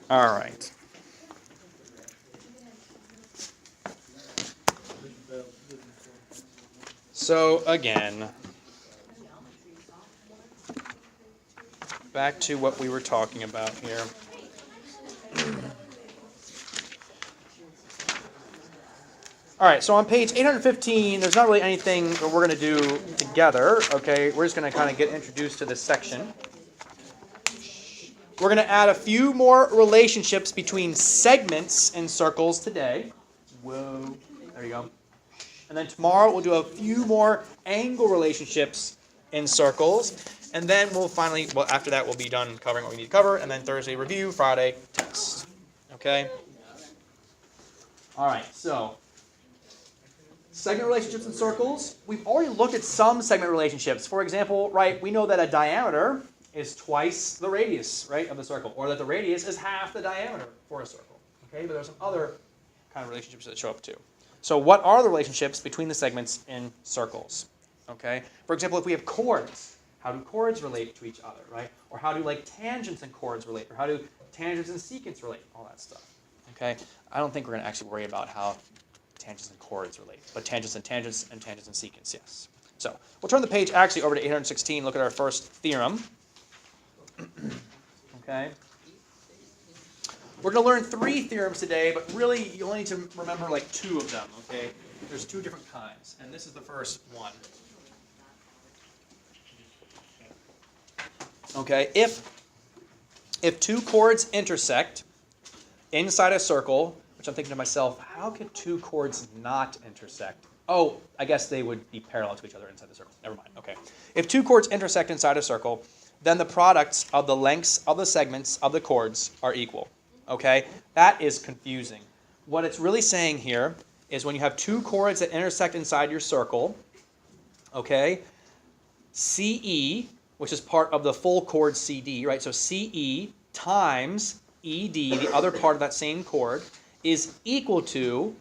All right. So again, back to what we were talking about here. All right, so on page 815, there's not really anything that we're going to do together, okay? We're just going to kind of get introduced to this section. We're going to add a few more relationships between segments and circles today. Whoa, there you go. And then tomorrow we'll do a few more angle relationships in circles. And then we'll finally, well, after that we'll be done covering what we need to cover. And then Thursday review, Friday test. Okay? All right, so segment relationships in circles. We've already looked at some segment relationships. For example, right, we know that a diameter is twice the radius, right, of the circle, or that the radius is half the diameter for a circle. Okay, but there's some other kind of relationships that show up too. So what are the relationships between the segments in circles? Okay, for example, if we have chords, how do chords relate to each other, right? Or how do like tangents and chords relate? Or how do tangents and secants relate? All that stuff. Okay, I don't think we're going to actually worry about how tangents and chords relate, but tangents and tangents and tangents and secants, yes. So we'll turn the page actually over to 816, look at our first theorem. Okay. We're going to learn 3 theorems today, but really you only need to remember like 2 of them, okay? There's 2 different kinds, and this is the first one. Okay, if 2 chords intersect inside a circle, which I'm thinking to myself, how could 2 chords not intersect? Oh, I guess they would be parallel to each other inside the circle. Never mind, okay. If 2 chords intersect inside a circle, then the products of the lengths of the segments of the chords are equal. Okay? That is confusing. What it's really saying here is when you have 2 chords that intersect inside your circle, okay, CE, which is part of the full chord CD, right? So CE times ED, the other part of that same chord, is equal to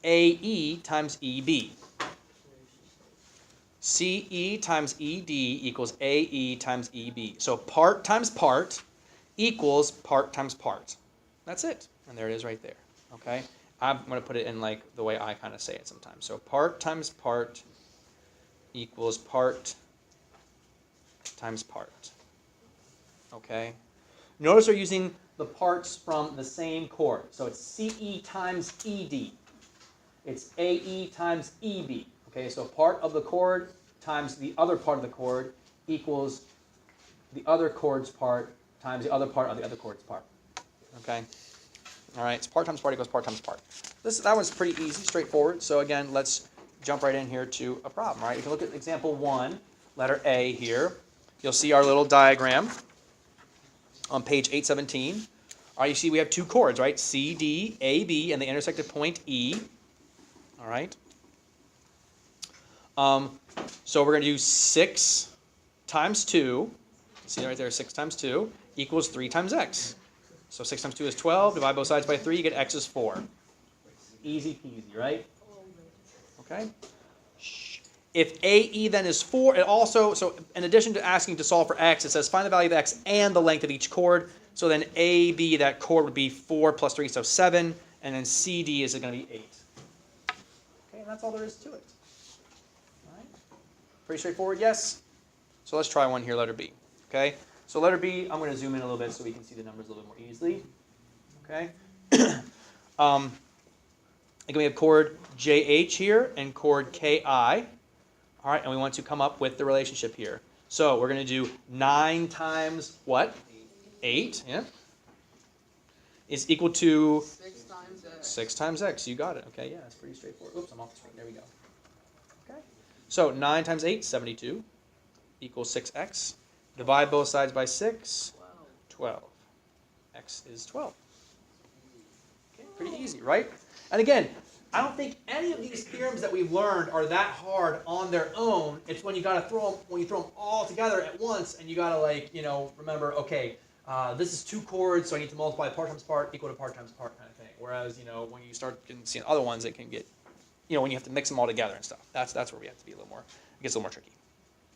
AE times EB. CE times ED equals AE times EB. So part times part equals part times part. That's it. And there it is right there. Okay? I'm going to put it in like the way I kind of say it sometimes. So part times part equals part times part. Okay? Notice we're using the parts from the same chord. So it's CE times ED. It's AE times EB. Okay, so part of the chord times the other part of the chord equals the other chord's part times the other part of the other chord's part. Okay? All right, so part times part equals part times part. That one's pretty easy, straightforward. So again, let's jump right in here to a problem. Right? If you look at example 1, letter A here, you'll see our little diagram on page 817. All right, you see we have 2 chords, right? C, D, A, B, and they intersect at point E. All right? So we're going to do 6 times 2. See right there, 6 times 2 equals 3 times x. So 6 times 2 is 12. Divide both sides by 3, you get x is 4. Easy peasy, right? Okay? If AE then is 4, it also, so in addition to asking to solve for x, it says find the value of x and the length of each chord. So then AB, that chord would be 4 plus 3, so 7. And then CD is going to be 8. Okay, and that's all there is to it. All right? Pretty straightforward, yes? So let's try one here, letter B. Okay? So letter B, I'm going to zoom in a little bit so we can see the numbers a little bit more easily. Okay? Again, we have chord JH here and chord KI. All right, and we want to come up with the relationship here. So we're going to do 9 times what? 8, yeah? Is equal to 6 times x. 6 times x. You got it. Okay, yeah, it's pretty straightforward. Oops, I'm off the screen. There we go. Okay. So 9 times 8, 72, equals 6x. Divide both sides by 6, 12. X is 12. Okay, pretty easy, right? And again, I don't think any of these theorems that we've learned are that hard on their own. It's when you got to throw them all together at once, and you got to like, remember, okay, this is 2 chords, so I need to multiply part times part equal to part times part kind of thing. Whereas, when you start seeing other ones, it can get, when you have to mix them all together and stuff. That's where we have to be a little more. It gets a little more tricky.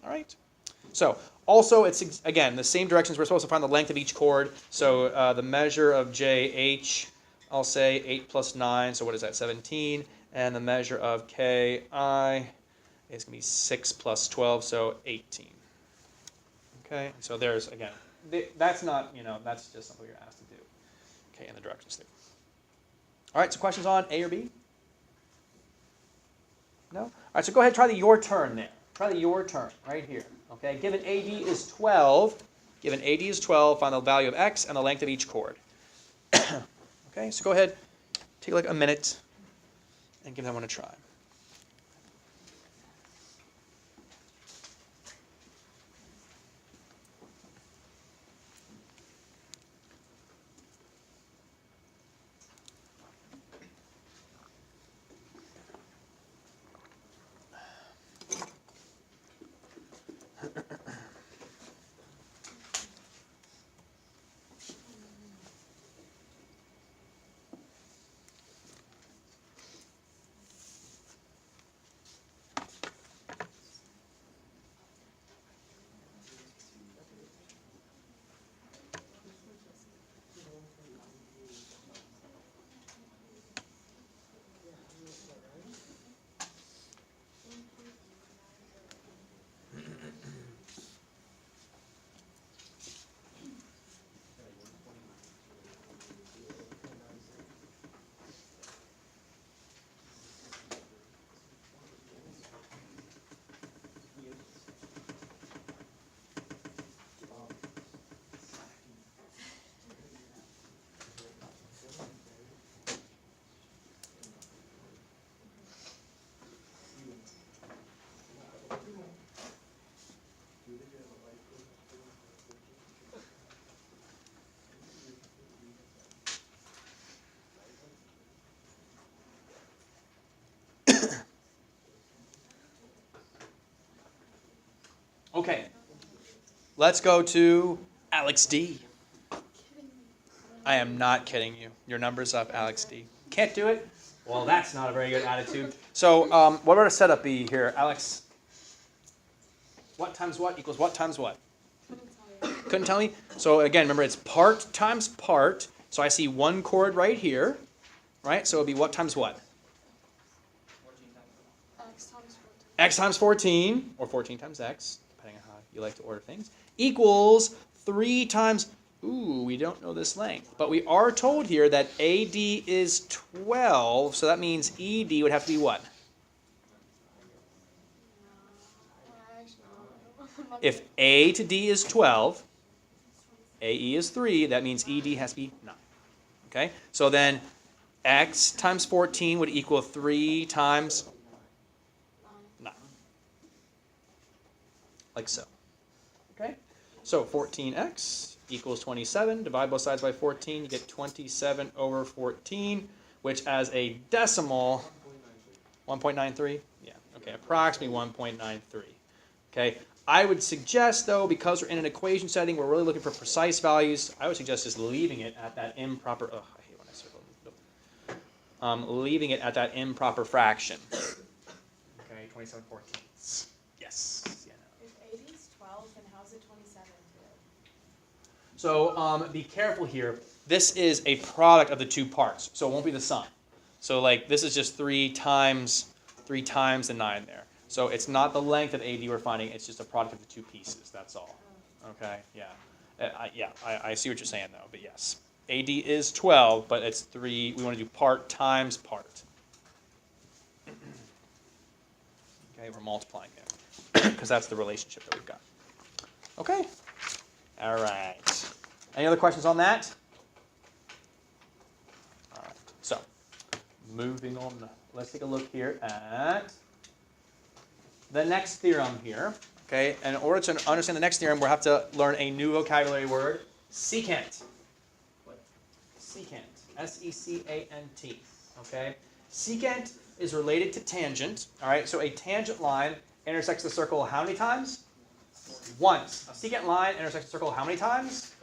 All right. So also, it's again the same directions. We're supposed to find the length of each chord. So the measure of JH, I'll say 8 plus 9. So what is that? 17. And the measure of KI is going to be 6 plus 12, so 18. Okay. So there's again. That's not, that's just something you're asked to do. Okay, and the directions too. All right, so questions on A or B? No? All right, so go ahead and try the your turn there. Try the your turn right here. Okay, given AD is 12, find the value of X and the length of each chord. Okay, so go ahead, take like a minute and give that one a try. Okay, let's go to Alex D. I am not kidding you. Your number's up, Alex D. Can't do it? Well, that's not a very good attitude. So what would our setup be here, Alex? What times what equals what times what? Couldn't tell me? So again, remember it's part times part. So I see one chord right here, right? So it would be what times what? X times 14, or 14 times X, depending on how you like to order things, equals 3 times, ooh, we don't know this length. But we are told here that AD is 12, so that means ED would have to be what? If A to D is 12, AE is 3, that means ED has to be 9. Okay? So then X times 14 would equal 3 times 9. Like so. Okay? So 14x equals 27. Divide both sides by 14. You get 27 over 14, which as a decimal, 1.93? Yeah. Okay, approximately 1.93. Okay? I would suggest, though, because we're in an equation setting, we're really looking for precise values, I would suggest just leaving it at that improper, I hate when I circle. Leaving it at that improper fraction. Okay, 27/14. Yes. Yeah. If 80 is 12, then how's it 27? So be careful here. This is a product of the two parts, so it won't be the sum. So like this is just 3 times the 9 there. So it's not the length of AD we're finding, it's just a product of the two pieces, that's all. Okay, yeah. I see what you're saying though, but yes. AD is 12, but it's 3, we want to do part times part. Okay, we're multiplying here, because that's the relationship that we've got. Okay, all right. Any other questions on that? All right, so moving on, let's take a look here at the next theorem here, okay? And in order to understand the next theorem, we'll have to learn a new vocabulary word, secant. Secant, S-E-C-A-N-T, okay? Secant is related to tangent, all right? So a tangent line intersects the circle how many times? Once. A secant line intersects the circle how many times?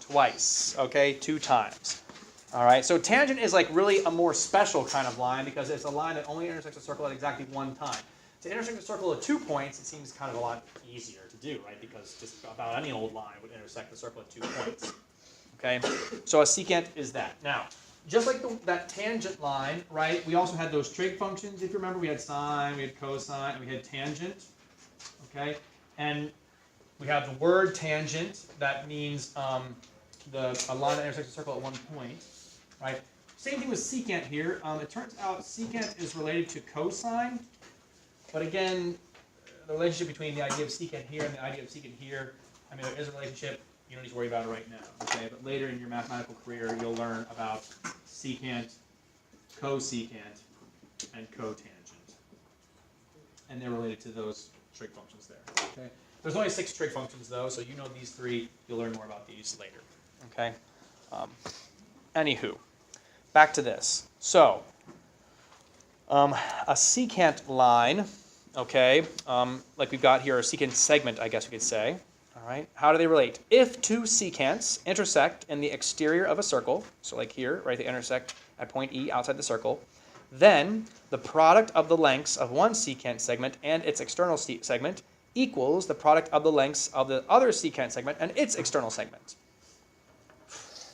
Twice, okay? 2 times. All right, so tangent is like really a more special kind of line because it's a line that only intersects a circle at exactly 1 time. To intersect a circle at 2 points, it seems kind of a lot easier to do, right? Because just about any old line would intersect the circle at 2 points. Okay, so a secant is that. Now, just like that tangent line, right? We also had those trig functions. If you remember, we had sine, we had cosine, and we had tangent. Okay, and we have the word tangent. That means a line that intersects a circle at 1 point, right? Same thing with secant here. It turns out secant is related to cosine, but again, the relationship between the idea of secant here and the idea of secant here, I mean, there is a relationship. You don't need to worry about it right now, okay? But later in your mathematical career, you'll learn about secant, cosecant, and cotangent. And they're related to those trig functions there, okay? There's only 6 trig functions, though, so you know these 3. You'll learn more about these later, okay? Anywho, back to this. So, a secant line, okay, like we've got here, a secant segment, I guess we could say. All right, how do they relate? If 2 secants intersect in the exterior of a circle, so like here, right, they intersect at point E outside the circle, then the product of the lengths of one secant segment and its external segment equals the product of the lengths of the other secant segment and its external segment.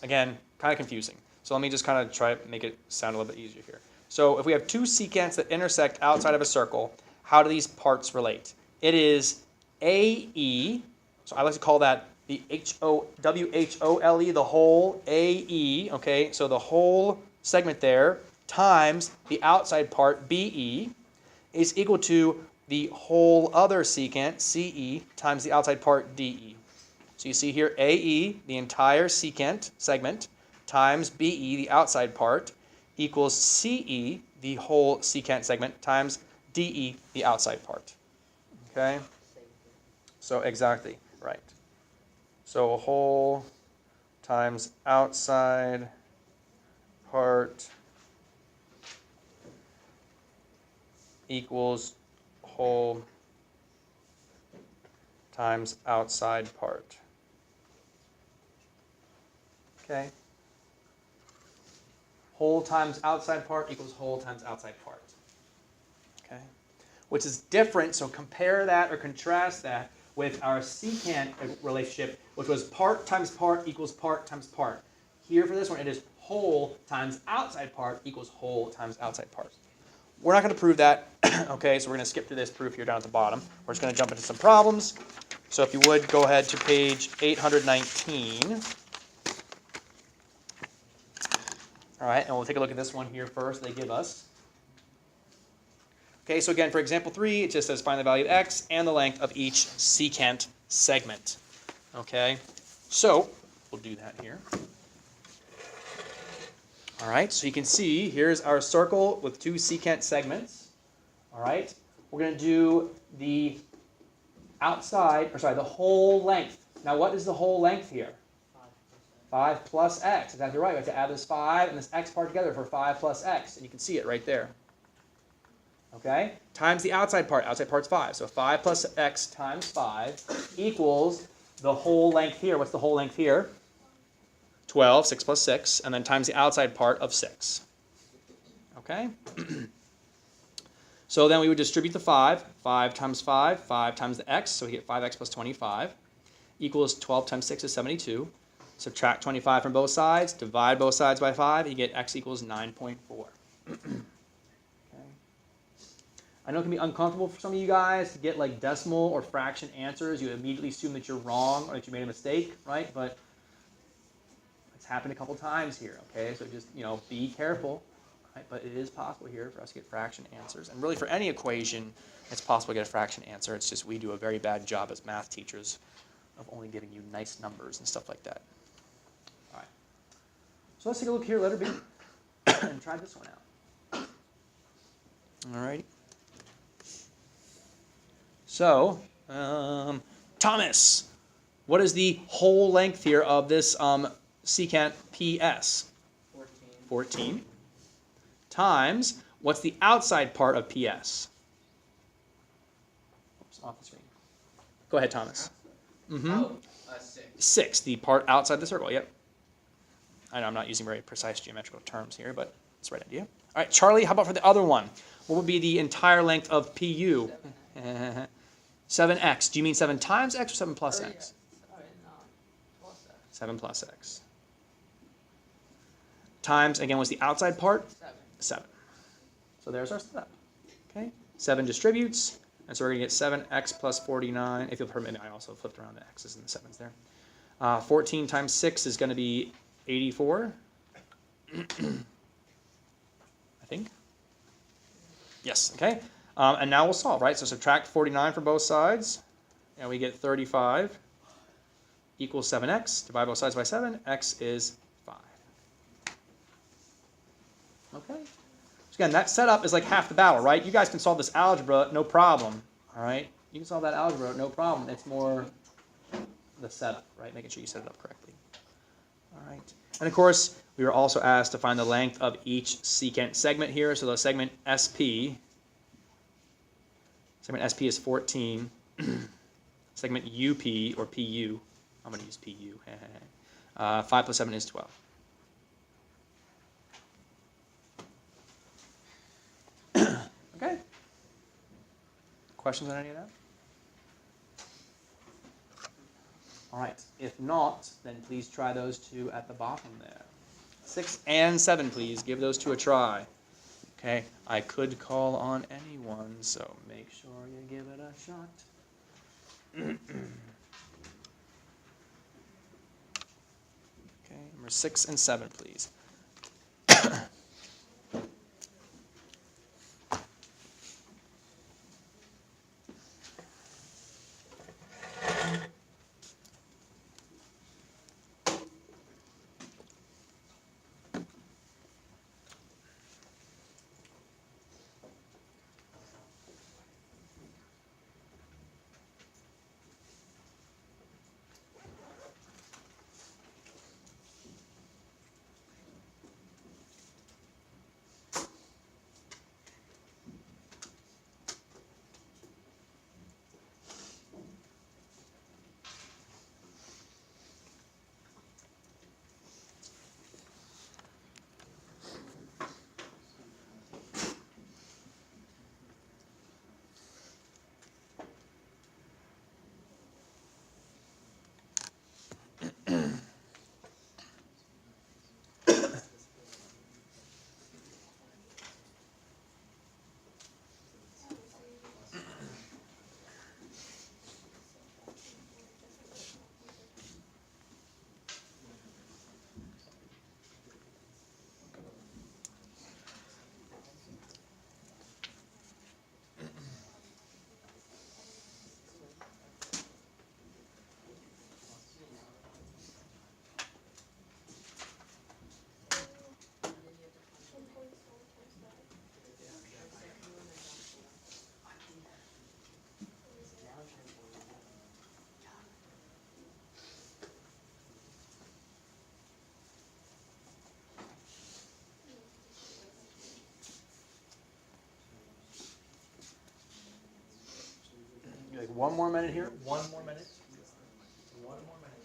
Again, kind of confusing. So let me just kind of try to make it sound a little bit easier here. So if we have 2 secants that intersect outside of a circle, how do these parts relate? It is AE. So I like to call that the WHOLE, the whole AE, okay? So the whole segment there times the outside part, BE, is equal to the whole other secant, CE, times the outside part, DE. So you see here, AE, the entire secant segment, times BE, the outside part, equals CE, the whole secant segment, times DE, the outside part. Okay? So exactly. Right. So whole times outside part equals whole times outside part. Okay. Whole times outside part equals whole times outside part. Okay. Which is different, so compare that or contrast that with our secant relationship, which was part times part equals part times part. Here for this one, it is whole times outside part equals whole times outside part. We're not going to prove that, okay, so we're going to skip through this proof here down at the bottom. We're just going to jump into some problems. So if you would, go ahead to page 819. All right, and we'll take a look at this one here first they give us. Okay, so again, for example 3, it just says find the value of x and the length of each secant segment. Okay, so we'll do that here. All right, so you can see here's our circle with 2 secant segments. All right, we're going to do the the whole length. Now, what is the whole length here? 5 plus x. Exactly right. We have to add this 5 and this x part together for 5 plus x, and you can see it right there. Okay, times the outside part. Outside part's 5. So 5 plus x times 5 equals the whole length here. What's the whole length here? 12, 6 plus 6, and then times the outside part of 6. Okay? So then we would distribute the 5. 5 times 5, 5 times the x, so we get 5x plus 25, equals 12 times 6 is 72. Subtract 25 from both sides, divide both sides by 5, you get x equals 9.4. I know it can be uncomfortable for some of you guys to get like decimal or fraction answers. You immediately assume that you're wrong or that you made a mistake, right? But it's happened a couple times here, okay? So just, be careful, right? But it is possible here for us to get fraction answers. And really for any equation, it's possible to get a fraction answer. It's just we do a very bad job as math teachers of only giving you nice numbers and stuff like that. All right. So let's take a look here, letter B, and try this one out. All right. So, Thomas, what is the whole length here of this secant PS? 14. Times, what's the outside part of PS? Oops, off the screen. Go ahead, Thomas. 6, the part outside the circle, yep. I know I'm not using very precise geometrical terms here, but it's the right idea. All right, Charlie, how about for the other one? What would be the entire length of PU? 7x. Do you mean 7 times x or 7 plus x? Sorry, no. Plus x. 7 plus x. Times, again, what's the outside part? 7. 7. So there's our setup. Okay? 7 distributes, and so we're going to get 7x plus 49. If you'll permit me, I also flipped around the x's and the 7's there. 14 times 6 is going to be 84. I think. Yes, okay. And now we'll solve, right? So subtract 49 from both sides, and we get 35 equals 7x. Divide both sides by 7. X is 5. Okay. So again, that setup is like half the battle, right? You guys can solve this algebra, no problem. All right? You can solve that algebra, no problem. It's more the setup, right? Making sure you set it up correctly. All right. And of course, we were also asked to find the length of each secant segment here. So the segment SP is 14. Segment UP, or PU, I'm going to use PU. 5 plus 7 is 12. Okay. Questions on any of that? All right. If not, then please try those two at the bottom there. 6 and 7, please. Give those two a try. Okay. I could call on anyone, so make sure you give it a shot. Okay. Number 6 and 7, please. Like 1 more minute here. 1 more minute. 1 more minute.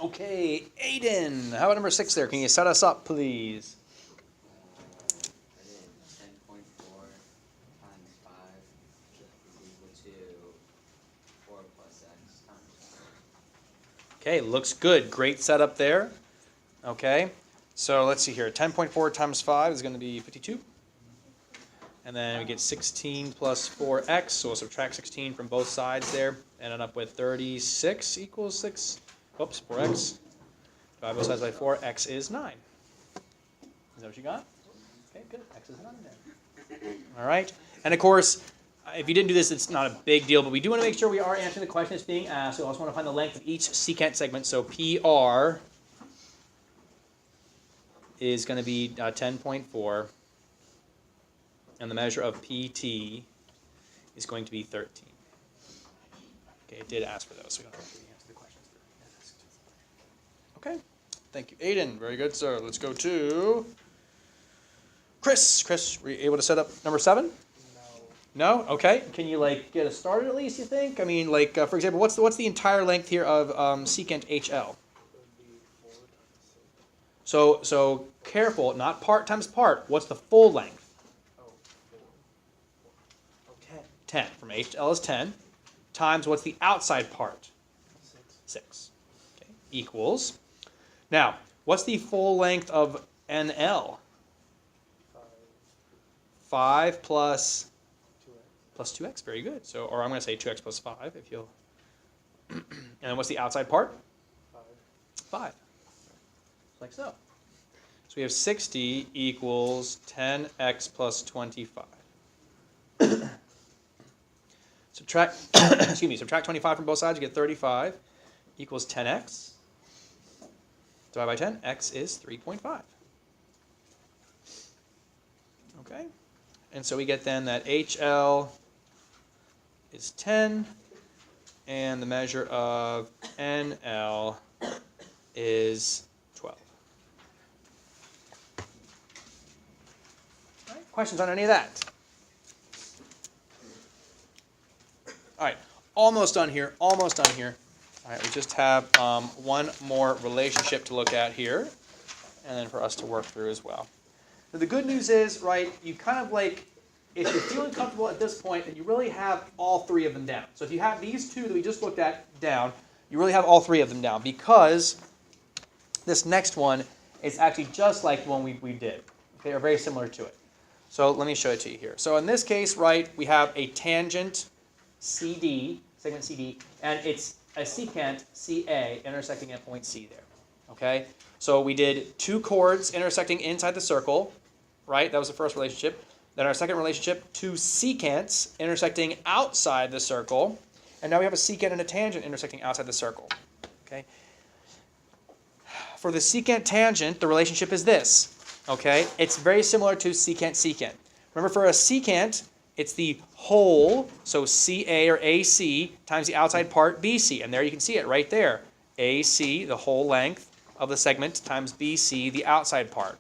Okay, Aiden, how about number 6 there? Can you set us up, please? 10.4 times 5 is equal to 4 plus x times 5. Okay, looks good. Great setup there. Okay, so let's see here. 10.4 times 5 is going to be 52. And then we get 16 plus 4x, so we'll subtract 16 from both sides there. Ended up with 36 equals 6. Oops, 4x. Divide both sides by 4, x is 9. Is that what you got? Okay, good. X is 9 there. All right. And of course, if you didn't do this, it's not a big deal, but we do want to make sure we are answering the question that's being asked. We also want to find the length of each secant segment. So PR is going to be 10.4, and the measure of PT is going to be 13. Okay, it did ask for those, so we don't have to answer the questions that are asked. Okay, thank you, Aiden. Very good, sir. Let's go to Chris. Chris, were you able to set up number 7? No? Okay. Can you get us started at least, you think? I mean, for example, what's the entire length here of secant HL? So careful, not part times part. What's the full length? 10. From HL is 10. Times what's the outside part? 6. Okay. Equals. Now, what's the full length of NL? 5 plus 2x. Very good. So, or I'm going to say 2x plus 5 if you'll. And then what's the outside part? 5. Like so. So we have 60 equals 10x plus 25. Subtract, subtract 25 from both sides, you get 35 equals 10x. Divide by 10, x is 3.5. Okay? And so we get then that HL is 10, and the measure of NL is 12. All right, questions on any of that? All right, almost done here, almost done here. All right, we just have one more relationship to look at here, and then for us to work through as well. Now, the good news is, right, you kind of if you're feeling comfortable at this point, then you really have all 3 of them down. So if you have these 2 that we just looked at down, you really have all 3 of them down, because this next one is actually just like the one we did. Okay, or very similar to it. So let me show it to you here. So in this case, right, we have a tangent CD, segment CD, and it's a secant CA intersecting at point C there. Okay? So we did 2 chords intersecting inside the circle, right? That was the first relationship. Then our second relationship, 2 secants intersecting outside the circle. And now we have a secant and a tangent intersecting outside the circle. Okay? For the secant tangent, the relationship is this. Okay? It's very similar to secant-secant. Remember, for a secant, it's the whole, so CA or AC, times the outside part, BC. And there you can see it right there. AC, the whole length of the segment, times BC, the outside part.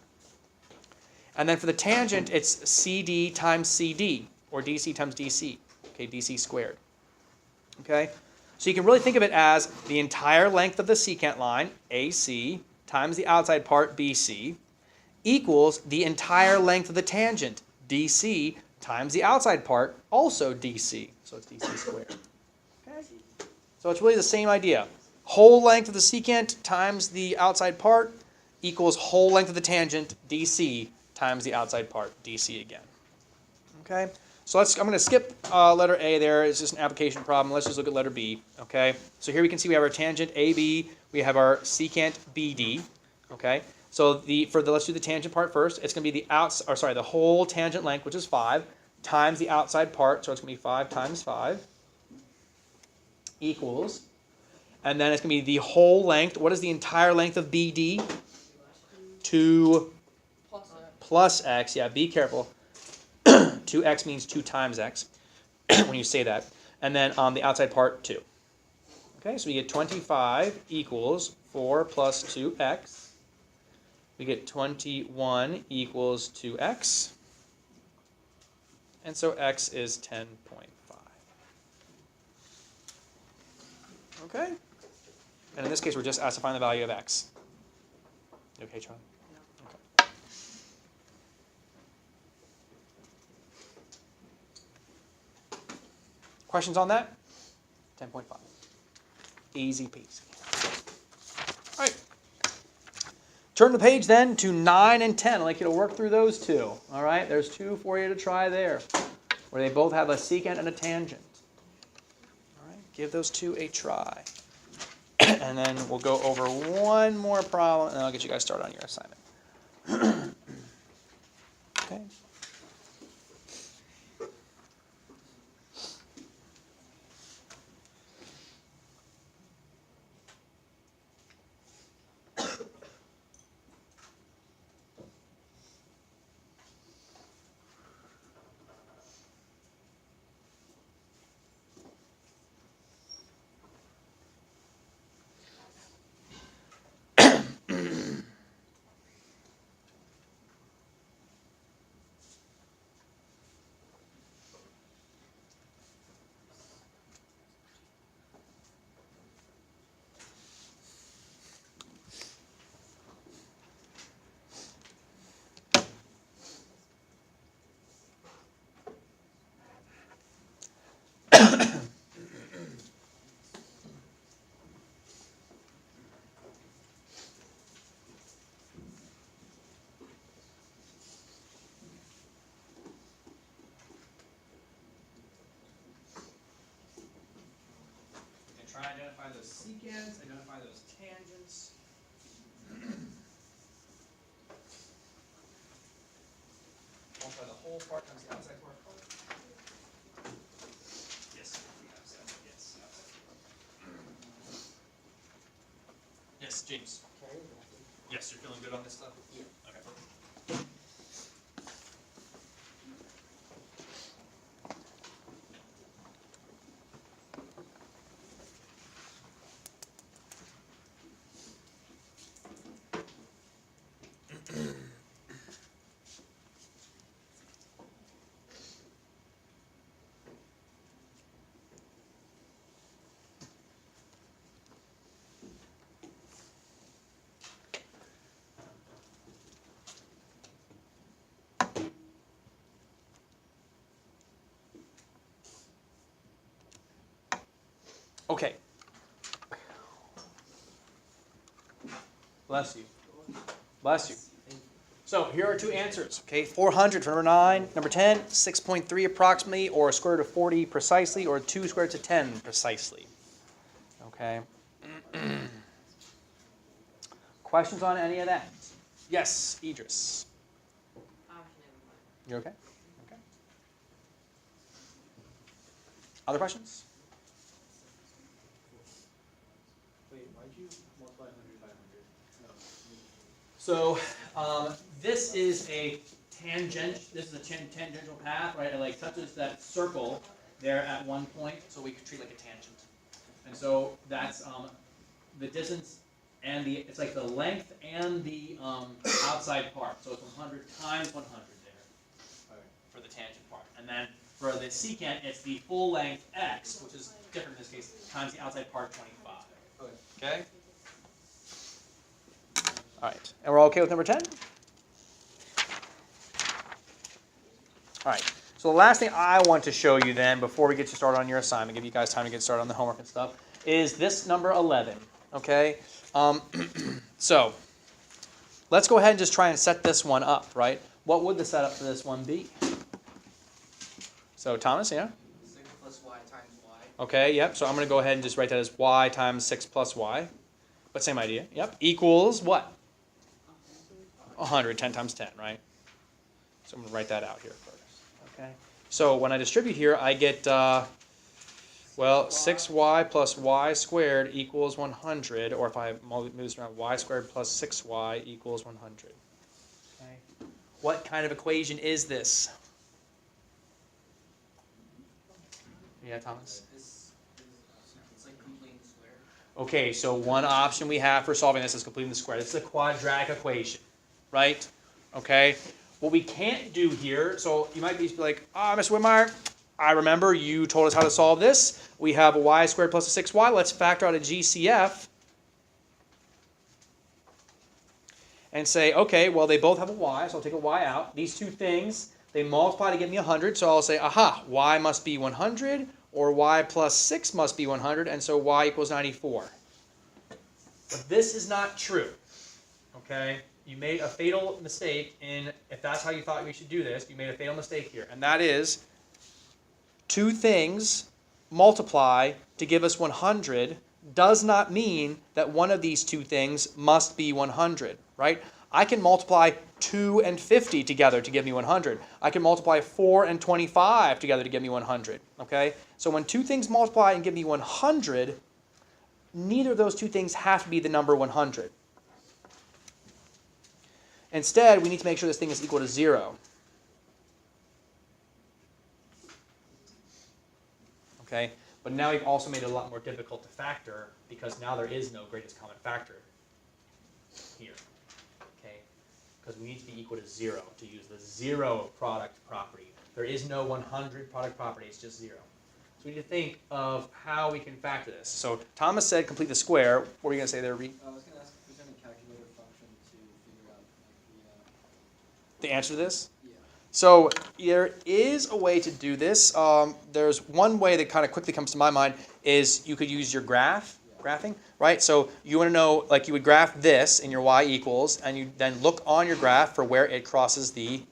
And then for the tangent, it's CD times CD, or DC times DC. Okay, DC squared. Okay? So you can really think of it as the entire length of the secant line, AC, times the outside part, BC, equals the entire length of the tangent, DC, times the outside part, also DC. So it's DC squared. Okay? So it's really the same idea. Whole length of the secant times the outside part equals whole length of the tangent, DC, times the outside part, DC again. Okay? So I'm going to skip letter A there. It's just an application problem. Let's just look at letter B. Okay? So here we can see we have our tangent AB. We have our secant BD. Okay? So let's do the tangent part first. It's going to be the whole tangent length, which is 5, times the outside part. So it's going to be 5 times 5 equals. And then it's going to be the whole length. What is the entire length of BD? 2 plus x. Yeah, be careful. 2x means 2 times x when you say that. And then the outside part, 2. Okay, so we get 25 equals 4 plus 2x. We get 21 equals 2x. And so x is 10.5. Okay? And in this case, we're just asked to find the value of x. You okay, Charlie? Okay. Questions on that? 10.5. Easy peasy. All right. Turn the page then to 9 and 10. I'd like you to work through those two. All right, there's two for you to try there, where they both have a secant and a tangent. All right, give those two a try. And then we'll go over one more problem, and then I'll get you guys started on your assignment. Okay. Try to identify those secants, identify those tangents. Multiply the whole part times the outside part. Yes, we have seven. Yes, yes, James. Yes, you're feeling good on this stuff? Yeah. Okay, perfect. Okay. Bless you. Bless you. So here are two answers. Okay, 400 for number 9. Number 10, 6.3 approximately, or square root of 40 precisely, or 2 square root of 10 precisely. Okay. Questions on any of that? Yes, Idris. You okay? Okay. Other questions? Wait, why'd you multiply 100 by 100? No. So this is a tangent. This is a tangential path, right? It like touches that circle there at one point, so we could treat it like a tangent. And so that's the distance and the it's like the length and the outside part. So it's 100 times 100 there for the tangent part, and then for the secant, it's the full length x, which is different in this case, times the outside part 25. Okay. All right, and we're all okay with number 10? All right, so the last thing I want to show you then, before we get you started on your assignment, give you guys time to get started on the homework and stuff, is this number 11, okay? So, let's go ahead and just try and set this one up, right? What would the setup for this one be? So, Thomas, yeah? 6 plus y times y. Okay, yep, so I'm going to go ahead and just write that as y times 6 plus y. But same idea, yep, equals what? 100, 10 times 10, right? So I'm going to write that out here first, okay? So when I distribute here, I get, well, 6y plus y squared equals 100, or if I move this around, y squared plus 6y equals 100. Okay. What kind of equation is this? Yeah, Thomas? It's like completing the square. Okay, so one option we have for solving this is completing the square. This is a quadratic equation, right? Okay. What we can't do here, so you might be like, Mr. Whitmire, I remember you told us how to solve this. We have a y squared plus a 6y. Let's factor out a GCF and say, okay, well, they both have a y, so I'll take a y out. These two things, they multiply to give me 100, so I'll say, aha, y must be 100, or y plus 6 must be 100, and so y equals 94. But this is not true, okay? you made a fatal mistake in, if that's how you thought we should do this, you made a fatal mistake here. And that is, two things multiply to give us 100 does not mean that one of these two things must be 100, right? I can multiply 2 and 50 together to give me 100. I can multiply 4 and 25 together to give me 100, okay? So when two things multiply and give me 100, neither of those two things have to be the number 100. Instead, we need to make sure this thing is equal to 0. Okay? But now we've also made it a lot more difficult to factor because now there is no greatest common factor here. Okay? Because we need to be equal to 0 to use the 0 product property. There is no 100 product property, it's just 0. So we need to think of how we can factor this. So Thomas said complete the square. What were you going to say there, Reed? I was going to ask if there's any calculator function to figure out like, The answer to this? yeah. So there is a way to do this. There's one way that kind of quickly comes to my mind is you could use your graphing, right? So you want to know, like you would graph this in your y equals, and you then look on your graph for where it crosses the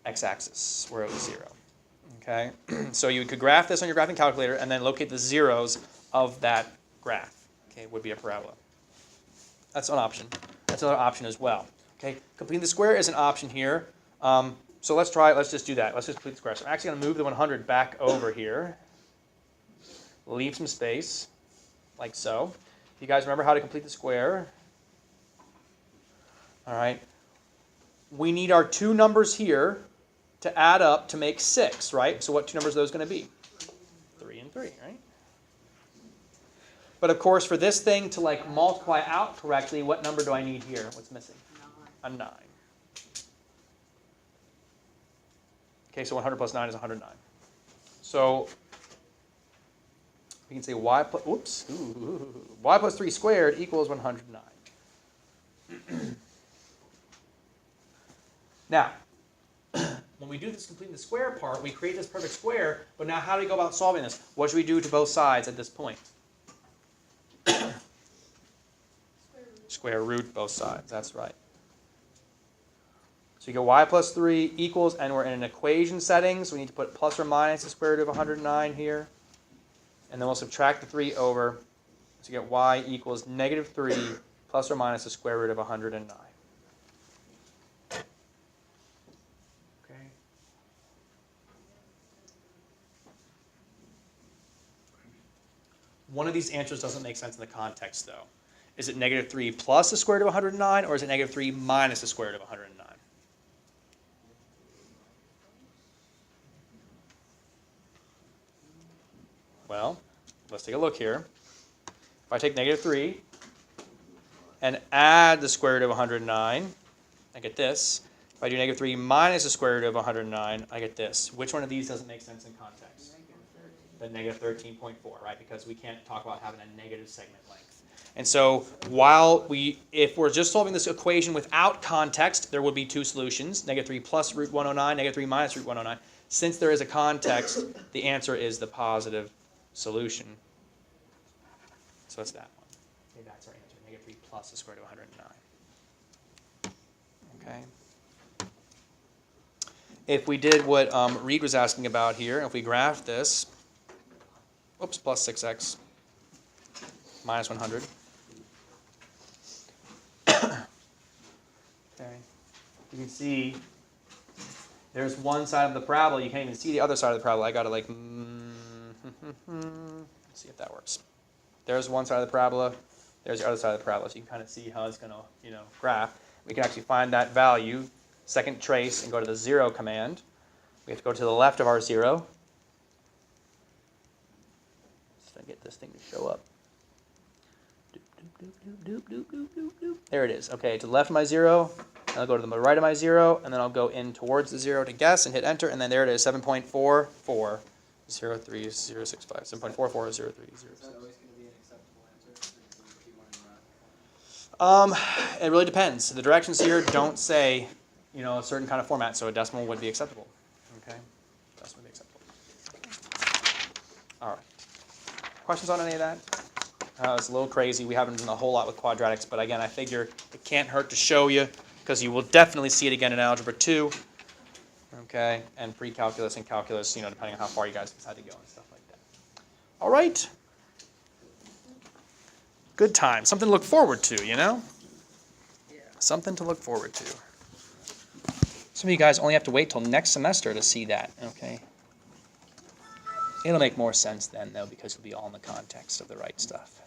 x-axis, where it was 0. Okay, so you could graph this on your graphing calculator and then locate the zeros of that graph. Okay, would be a parabola. That's an option. That's another option as well. Okay, completing the square is an option here. So let's just do that. Let's just complete the square. So I'm actually going to move the 100 back over here. Leave some space, like so. If you guys remember how to complete the square. All right. We need our two numbers here to add up to make 6, right? So what two numbers are those going to be? 3 and 3, right? But of course, for this thing to like multiply out correctly, what number do I need here? What's missing? A 9. Okay, so 100 plus 9 is 109. So we can say y plus, y plus 3 squared equals 109. Now, when we do this completing the square part, we create this perfect square, but now how do we go about solving this? What should we do to both sides at this point? Square root both sides, that's right. So you go y plus 3 equals, and we're in an equation setting, so we need to put plus or minus the square root of 109 here. And then we'll subtract the 3 over, so you get y equals negative 3 plus or minus the square root of 109. Okay. One of these answers doesn't make sense in the context, though. Is it negative 3 plus the square root of 109, or is it negative 3 minus the square root of 109? Well, let's take a look here. If I take negative 3 and add the square root of 109, I get this. If I do negative 3 minus the square root of 109, I get this. Which one of these doesn't make sense in context? The negative 13.4, right? Because we can't talk about having a negative segment length. And so if we're just solving this equation without context, there would be two solutions, negative 3 plus root 109, negative 3 minus root 109. Since there is a context, the answer is the positive solution. So that's that one. Okay, that's our answer, negative 3 plus the square root of 109. Okay. If we did what Reed was asking about here, if we graph this, oops, plus 6x minus 100. Okay, you can see there's one side of the parabola. You can't even see the other side of the parabola. I got to like, let's see if that works. There's one side of the parabola. There's the other side of the parabola. So you can kind of see how it's going to, graph. We can actually find that value, second trace, and go to the 0 command. We have to go to the left of our 0. Let's get this thing to show up. There it is. Okay, to the left of my 0, and I'll go to the right of my 0, and then I'll go in towards the 0 to guess and hit enter, and then there it is, 7.440365. 7.440306. Is that always going to be an acceptable answer? Or do you want to not? It really depends. The directions here don't say, a certain kind of format, so a decimal would be acceptable. Okay, decimal would be acceptable. All right. Questions on any of that? It's a little crazy. We haven't done a whole lot with quadratics, but again, I figure it can't hurt to show you because you will definitely see it again in Algebra 2, okay, and pre-calculus and calculus, depending on how far you guys decide to go and stuff like that. All right. Good time. Something to look forward to, Yeah. Something to look forward to. Some of you guys only have to wait till next semester to see that, okay? It'll make more sense then, though, because it'll be all in the context of the right stuff.